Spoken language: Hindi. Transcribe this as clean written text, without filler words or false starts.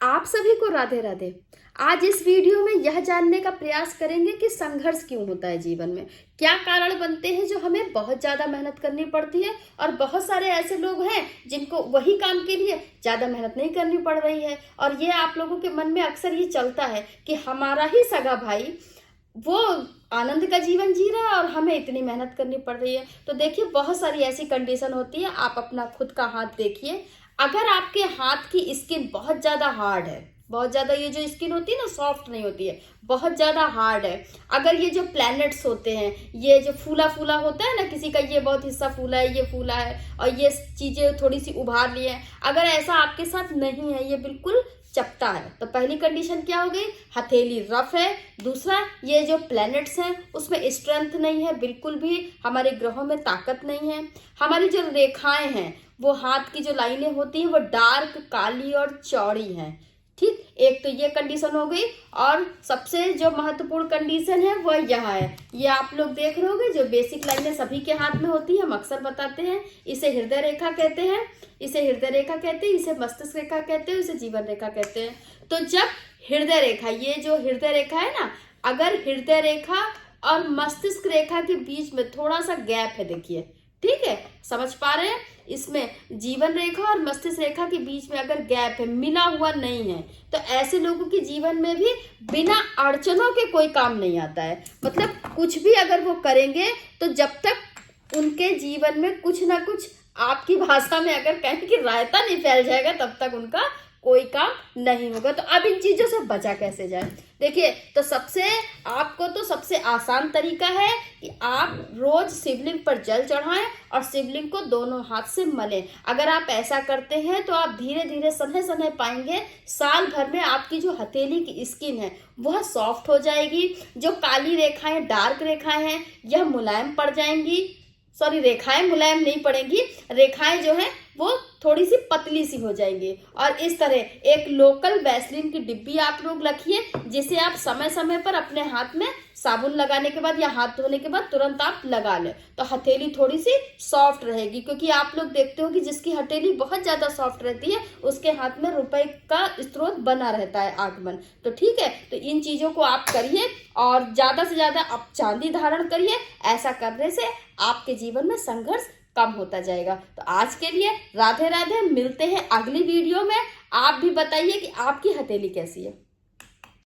आप सभी को राधे राधे। आज इस वीडियो में यह जानने का प्रयास करेंगे कि संघर्ष क्यों होता है जीवन में, क्या कारण बनते हैं जो हमें बहुत ज्यादा मेहनत करनी पड़ती है, और बहुत सारे ऐसे लोग हैं जिनको वही काम के लिए ज्यादा मेहनत नहीं करनी पड़ रही है। और ये आप लोगों के मन में अक्सर ये चलता है कि हमारा ही सगा भाई वो आनंद का जीवन जी रहा है और हमें इतनी मेहनत करनी पड़ रही है। तो देखिए, बहुत सारी ऐसी कंडीशन होती है। आप अपना खुद का हाथ देखिए। अगर आपके हाथ की स्किन बहुत ज्यादा हार्ड है, बहुत ज्यादा, ये जो स्किन होती है ना, सॉफ्ट नहीं होती है, बहुत ज्यादा हार्ड है। अगर ये जो प्लैनेट्स होते हैं, ये जो फूला फूला होता है ना, किसी का ये बहुत हिस्सा फूला है, ये फूला है, और ये चीजें थोड़ी सी उभार ली है, अगर ऐसा आपके साथ नहीं है, ये बिल्कुल चपटा है, तो पहली कंडीशन क्या हो गई? हथेली रफ है। दूसरा, ये जो प्लैनेट्स हैं उसमें स्ट्रेंथ नहीं है, बिल्कुल भी हमारे ग्रहों में ताकत नहीं है। हमारी जो रेखाएं हैं, वो हाथ की जो लाइनें होती हैं वो डार्क, काली और चौड़ी हैं। ठीक, एक तो ये कंडीशन हो गई। और सबसे जो महत्वपूर्ण कंडीशन है वो यह है, ये आप लोग देख रहे होंगे, जो बेसिक लाइनें सभी के हाथ में होती है, हम अक्सर बताते हैं, इसे हृदय रेखा कहते हैं, इसे हृदय रेखा कहते हैं, इसे मस्तिष्क रेखा कहते हैं, इसे जीवन रेखा कहते हैं। तो जब हृदय रेखा, ये जो हृदय रेखा है ना, अगर हृदय रेखा और मस्तिष्क रेखा के बीच में थोड़ा सा गैप है, देखिए, ठीक है, समझ पा रहे हैं? इसमें जीवन रेखा और मस्तिष्क रेखा के बीच में अगर गैप है, मिला हुआ नहीं है, तो ऐसे लोगों के जीवन में भी बिना अड़चनों के कोई काम नहीं आता है। मतलब कुछ भी अगर वो करेंगे, तो जब तक उनके जीवन में कुछ ना कुछ, आपकी भाषा में अगर कहें कि रायता नहीं फैल जाएगा, तब तक उनका कोई काम नहीं होगा। तो अब इन चीजों से बचा कैसे जाए? देखिए, तो सबसे आसान तरीका है कि आप रोज शिवलिंग पर जल चढ़ाएं और शिवलिंग को दोनों हाथ से मलें। अगर आप ऐसा करते हैं तो आप धीरे धीरे सन्हे सन्हे पाएंगे, साल भर में आपकी जो हथेली की स्किन है वह सॉफ्ट हो जाएगी। जो काली रेखाएं, डार्क रेखाएं हैं, यह मुलायम पड़ जाएंगी। सॉरी, रेखाएं मुलायम नहीं पड़ेंगी, रेखाएं जो है वो थोड़ी सी पतली सी हो जाएंगी। और इस तरह एक लोकल वैसलीन की डिब्बी आप लोग रखिए, जिसे आप समय समय पर अपने हाथ में साबुन लगाने के बाद या हाथ धोने के बाद तुरंत आप लगा लें, तो हथेली थोड़ी सी सॉफ्ट रहेगी। क्योंकि आप लोग देखते हो कि जिसकी हथेली बहुत ज्यादा सॉफ्ट रहती है, उसके हाथ में रुपए का स्रोत बना रहता है, आगमन। तो ठीक है, तो इन चीजों को आप करिए और ज्यादा से ज्यादा आप चांदी धारण करिए। ऐसा करने से आपके जीवन में संघर्ष कम होता जाएगा। तो आज के लिए राधे राधे, मिलते हैं अगली वीडियो में। आप भी बताइए कि आपकी हथेली कैसी है।